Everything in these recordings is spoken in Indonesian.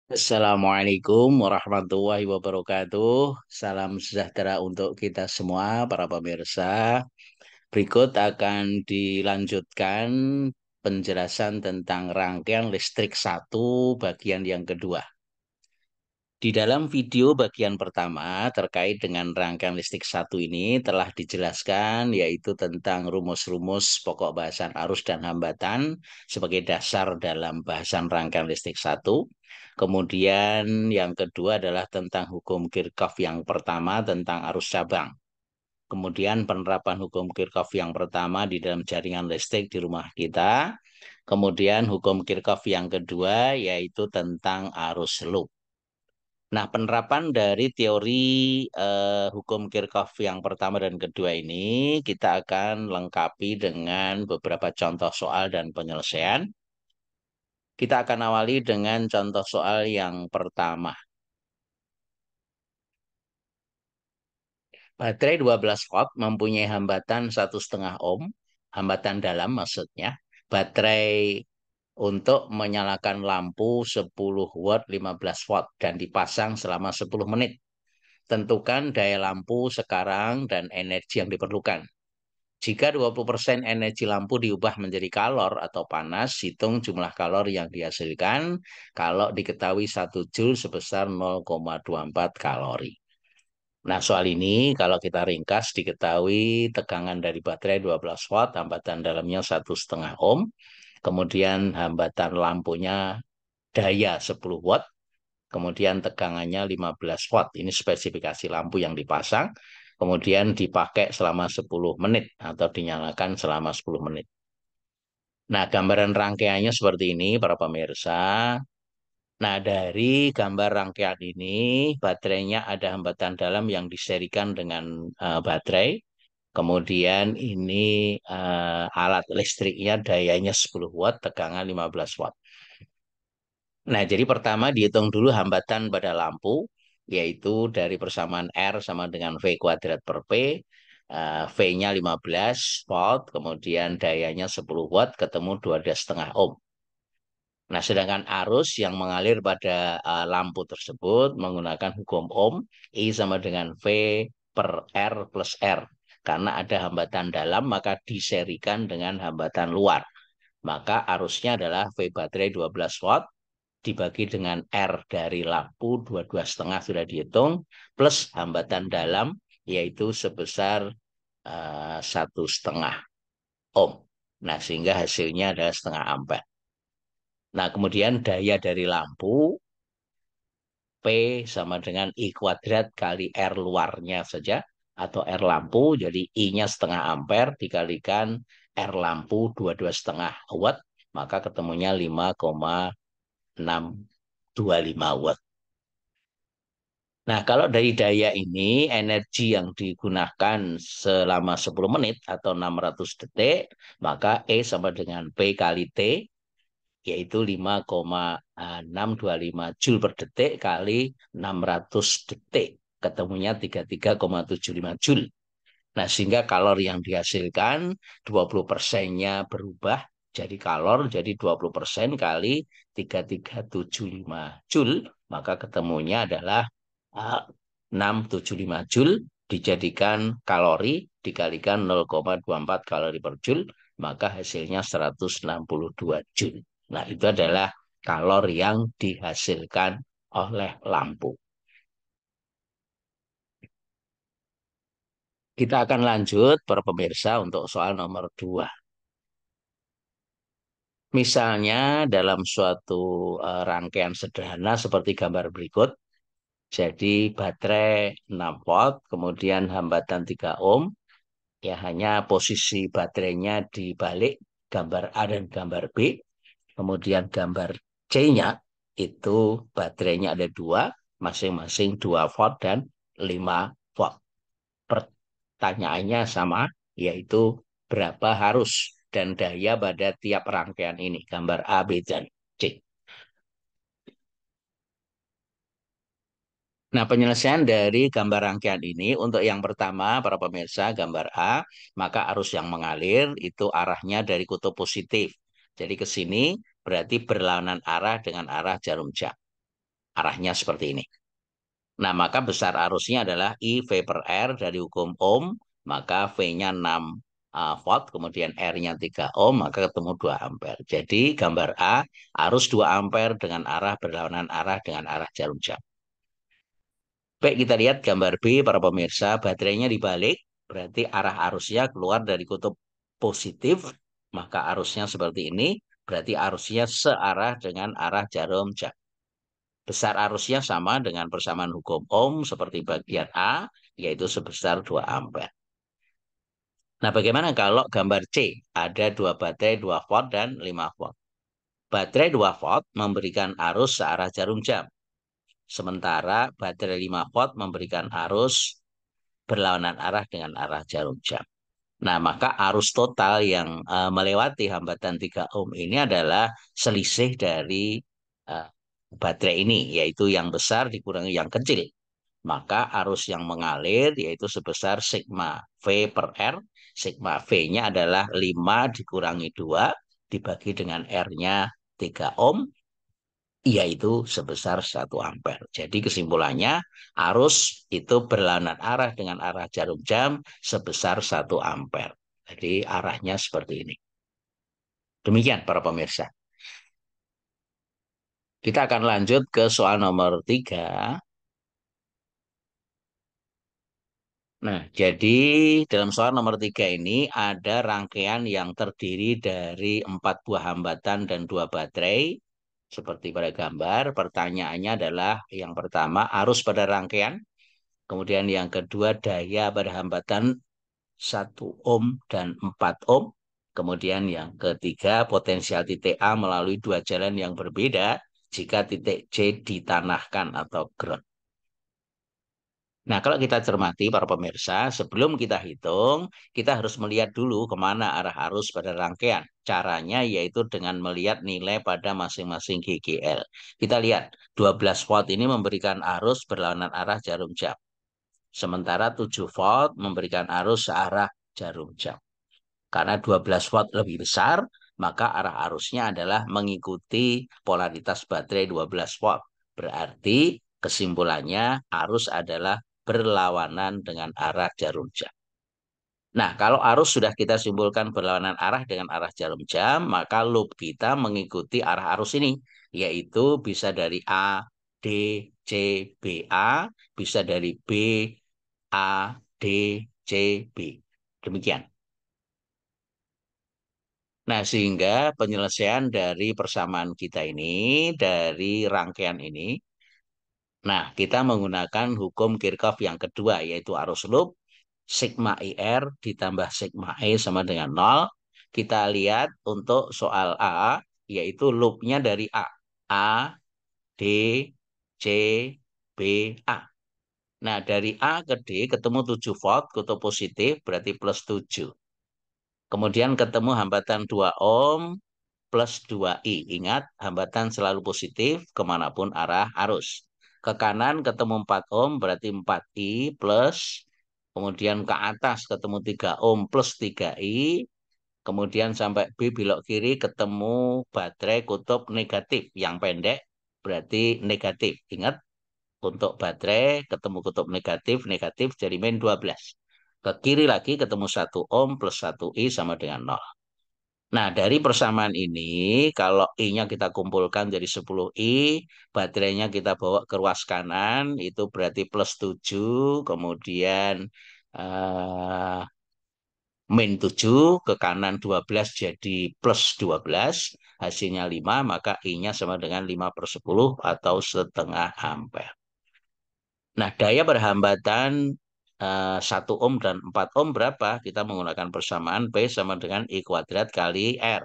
Assalamualaikum warahmatullahi wabarakatuh. Salam sejahtera untuk kita semua, para pemirsa. Berikut akan dilanjutkan penjelasan tentang rangkaian listrik satu bagian yang kedua. Di dalam video bagian pertama terkait dengan rangkaian listrik satu ini telah dijelaskan yaitu tentang rumus-rumus pokok bahasan arus dan hambatan sebagai dasar dalam bahasan rangkaian listrik satu. Kemudian yang kedua adalah tentang hukum Kirchhoff yang pertama tentang arus cabang. Kemudian penerapan hukum Kirchhoff yang pertama di dalam jaringan listrik di rumah kita. Kemudian hukum Kirchhoff yang kedua yaitu tentang arus loop. Nah, penerapan dari teori hukum Kirchhoff yang pertama dan kedua ini kita akan lengkapi dengan beberapa contoh soal dan penyelesaian. Kita akan awali dengan contoh soal yang pertama. Baterai 12 volt mempunyai hambatan 1,5 ohm, hambatan dalam maksudnya. Baterai untuk menyalakan lampu 10 watt 15 watt dan dipasang selama 10 menit. Tentukan daya lampu sekarang dan energi yang diperlukan. Jika 20% energi lampu diubah menjadi kalor atau panas, hitung jumlah kalor yang dihasilkan kalau diketahui 1 joule sebesar 0,24 kalori. Nah, soal ini kalau kita ringkas diketahui tegangan dari baterai 12 watt, hambatan dalamnya 1,5 ohm, kemudian hambatan lampunya daya 10 watt, kemudian tegangannya 15 watt. Ini spesifikasi lampu yang dipasang, kemudian dipakai selama 10 menit atau dinyalakan selama 10 menit. Nah, gambaran rangkaiannya seperti ini, para pemirsa. Nah, dari gambar rangkaian ini, baterainya ada hambatan dalam yang diserikan dengan baterai. Kemudian ini alat listriknya dayanya 10 watt, tegangan 15 watt. Nah, jadi pertama dihitung dulu hambatan pada lampu, yaitu dari persamaan R sama dengan V kuadrat per P. V-nya 15 volt, kemudian dayanya 10 watt, ketemu 12,5 ohm. Nah, sedangkan arus yang mengalir pada lampu tersebut menggunakan hukum Ohm, I sama dengan V per R plus R. Karena ada hambatan dalam, maka diserikan dengan hambatan luar. Maka arusnya adalah V baterai 12 watt dibagi dengan R dari lampu 22,5 sudah dihitung, plus hambatan dalam, yaitu sebesar 1,5 ohm. Nah, sehingga hasilnya adalah 0,5 ampere. Nah, kemudian daya dari lampu P sama dengan I kuadrat kali R luarnya saja atau R lampu. Jadi I-nya 0,5 ampere dikalikan R lampu 22,5 watt. Maka ketemunya 5,625 watt. Nah, kalau dari daya ini, energi yang digunakan selama 10 menit atau 600 detik, maka E sama dengan P kali T, yaitu 5,625 Joule per detik kali 600 detik. Ketemunya 33,75 Joule. Nah, sehingga kalori yang dihasilkan 20%-nya berubah jadi kalor, jadi 20% kali 3375 Joule, maka ketemunya adalah 675 Joule dijadikan kalori dikalikan 0,24 kalori per Joule, maka hasilnya 162 Joule. Nah, itu adalah kalori yang dihasilkan oleh lampu. Kita akan lanjut, para pemirsa, untuk soal nomor 2. Misalnya dalam suatu rangkaian sederhana seperti gambar berikut, jadi baterai 6 volt, kemudian hambatan 3 ohm, ya hanya posisi baterainya dibalik gambar A dan gambar B, kemudian gambar C-nya itu baterainya ada dua, masing-masing 2 volt dan 5 volt. Pertanyaannya sama, yaitu berapa arus dan daya pada tiap rangkaian ini, gambar A, B, dan C. Nah, penyelesaian dari gambar rangkaian ini untuk yang pertama, para pemirsa, gambar A, maka arus yang mengalir itu arahnya dari kutub positif. Jadi ke sini berarti berlawanan arah dengan arah jarum jam. Arahnya seperti ini. Nah, maka besar arusnya adalah I V per R dari hukum Ohm, maka V-nya 6 volt, kemudian R-nya 3 ohm, maka ketemu 2 ampere. Jadi gambar A, arus 2 ampere dengan arah berlawanan arah dengan arah jarum jam. Baik, kita lihat gambar B, para pemirsa, baterainya dibalik, berarti arah arusnya keluar dari kutub positif, maka arusnya seperti ini, berarti arusnya searah dengan arah jarum jam. Besar arusnya sama dengan persamaan hukum Ohm seperti bagian A, yaitu sebesar 2 ampere. Nah, bagaimana kalau gambar C? Ada dua baterai 2 volt dan 5 volt. Baterai 2 volt memberikan arus searah jarum jam. Sementara baterai 5 volt memberikan arus berlawanan arah dengan arah jarum jam. Nah, maka arus total yang melewati hambatan 3 ohm ini adalah selisih dari uh, baterai ini, yaitu yang besar dikurangi yang kecil. Maka arus yang mengalir yaitu sebesar sigma V per R. Sigma V-nya adalah 5 dikurangi 2 dibagi dengan R-nya 3 ohm, yaitu sebesar 1 ampere. Jadi kesimpulannya arus itu berlawanan arah dengan arah jarum jam sebesar 1 ampere. Jadi arahnya seperti ini. Demikian para pemirsa. Kita akan lanjut ke soal nomor 3. Nah, jadi dalam soal nomor 3 ini ada rangkaian yang terdiri dari 4 buah hambatan dan 2 baterai. Seperti pada gambar, pertanyaannya adalah yang pertama arus pada rangkaian, kemudian yang kedua daya pada hambatan 1 ohm dan 4 ohm, kemudian yang ketiga potensial titik A melalui dua jalan yang berbeda jika titik C ditanahkan atau ground. Nah, kalau kita cermati para pemirsa, sebelum kita hitung, kita harus melihat dulu kemana arah arus pada rangkaian. Caranya yaitu dengan melihat nilai pada masing-masing GGL. Kita lihat, 12 volt ini memberikan arus berlawanan arah jarum jam. Sementara 7 volt memberikan arus searah jarum jam. Karena 12 volt lebih besar, maka arah arusnya adalah mengikuti polaritas baterai 12 volt. Berarti kesimpulannya arus adalah berlawanan dengan arah jarum jam. Nah, kalau arus sudah kita simpulkan berlawanan arah dengan arah jarum jam, maka loop kita mengikuti arah arus ini, yaitu bisa dari A, D, C, B, A, bisa dari B, A, D, C, B. Demikian. Nah, sehingga penyelesaian dari persamaan kita ini, dari rangkaian ini, nah, kita menggunakan hukum Kirchhoff yang kedua, yaitu arus loop, sigma IR ditambah sigma E sama dengan 0. Kita lihat untuk soal A, yaitu loopnya dari A. A, D, C, B, A. Nah, dari A ke D ketemu 7 volt, kutub positif, berarti plus 7. Kemudian ketemu hambatan 2 ohm, plus 2i. Ingat, hambatan selalu positif kemanapun arah arus. Ke kanan ketemu 4 ohm berarti 4i plus, kemudian ke atas ketemu 3 ohm plus 3i, kemudian sampai B belok kiri ketemu baterai kutub negatif yang pendek berarti negatif. Ingat, untuk baterai ketemu kutub negatif, negatif jadi min 12. Ke kiri lagi ketemu 1 ohm plus 1i sama dengan 0. Nah, dari persamaan ini, kalau I-nya kita kumpulkan jadi 10I, baterainya kita bawa ke ruas kanan, itu berarti plus 7, kemudian eh, min 7, ke kanan 12 jadi plus 12, hasilnya 5, maka I-nya sama dengan 5 per 10 atau setengah ampere. Nah, daya berhambatan 1 ohm dan 4 ohm berapa? Kita menggunakan persamaan P sama dengan I kuadrat kali R,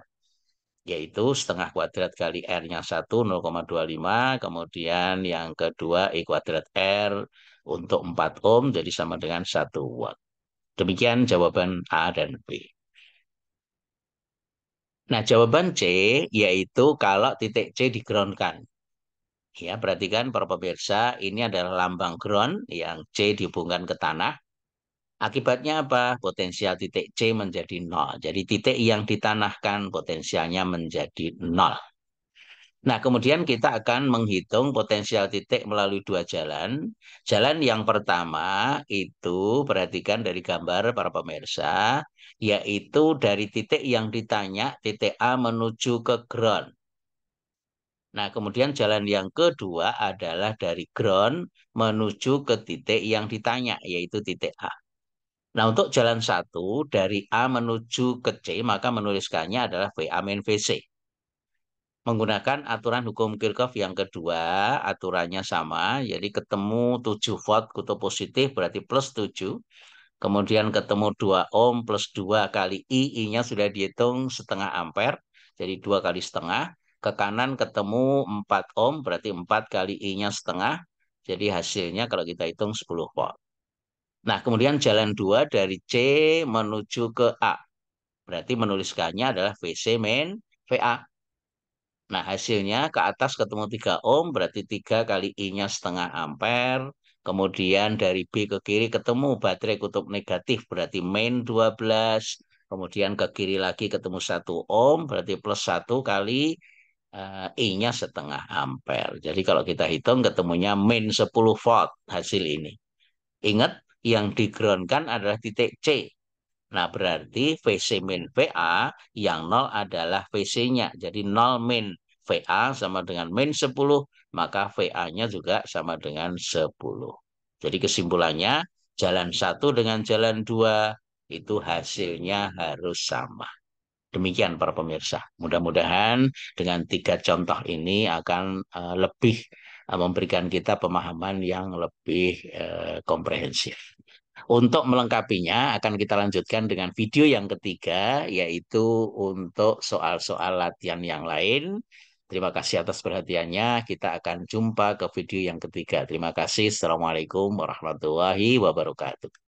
yaitu setengah kuadrat kali R-nya 1, 0,25, kemudian yang kedua I kuadrat R untuk 4 ohm, jadi sama dengan 1 watt. Demikian jawaban A dan B. Nah, jawaban C yaitu kalau titik C di-ground-kan. Ya, perhatikan para pemirsa, ini adalah lambang ground yang C dihubungkan ke tanah. Akibatnya apa? Potensial titik C menjadi 0. Jadi titik yang ditanahkan potensialnya menjadi 0. Nah, kemudian kita akan menghitung potensial titik melalui dua jalan. Jalan yang pertama itu, perhatikan dari gambar para pemirsa, yaitu dari titik yang ditanya, titik A menuju ke ground. Nah, kemudian jalan yang kedua adalah dari ground menuju ke titik yang ditanya, yaitu titik A. Nah, untuk jalan satu, dari A menuju ke C, maka menuliskannya adalah VA min VC. Menggunakan aturan hukum Kirchhoff yang kedua, aturannya sama, jadi ketemu 7 volt kutub positif berarti plus 7. Kemudian ketemu 2 ohm plus 2 kali I, I-nya sudah dihitung setengah ampere, jadi 2 kali setengah. Ke kanan ketemu 4 ohm, berarti 4 kali I-nya setengah, jadi hasilnya kalau kita hitung 10 volt. Nah, kemudian jalan 2 dari C menuju ke A, berarti menuliskannya adalah VC min VA. Nah, hasilnya ke atas ketemu 3 ohm, berarti 3 kali I-nya setengah ampere. Kemudian dari B ke kiri ketemu baterai kutub negatif, berarti min 12. Kemudian ke kiri lagi ketemu 1 ohm, berarti plus 1 kali I-nya setengah ampere. Jadi kalau kita hitung ketemunya min 10 volt hasil ini. Ingat, yang digroundkan adalah titik C. Nah, berarti VC min VA yang 0 adalah VC-nya. Jadi 0 min VA sama dengan min 10, maka VA-nya juga sama dengan 10. Jadi kesimpulannya, jalan satu dengan jalan 2 itu hasilnya harus sama. Demikian para pemirsa. Mudah-mudahan dengan 3 contoh ini akan lebih memberikan kita pemahaman yang lebih komprehensif. Untuk melengkapinya akan kita lanjutkan dengan video yang ketiga, yaitu untuk soal-soal latihan yang lain. Terima kasih atas perhatiannya. Kita akan jumpa ke video yang ketiga. Terima kasih. Assalamualaikum warahmatullahi wabarakatuh.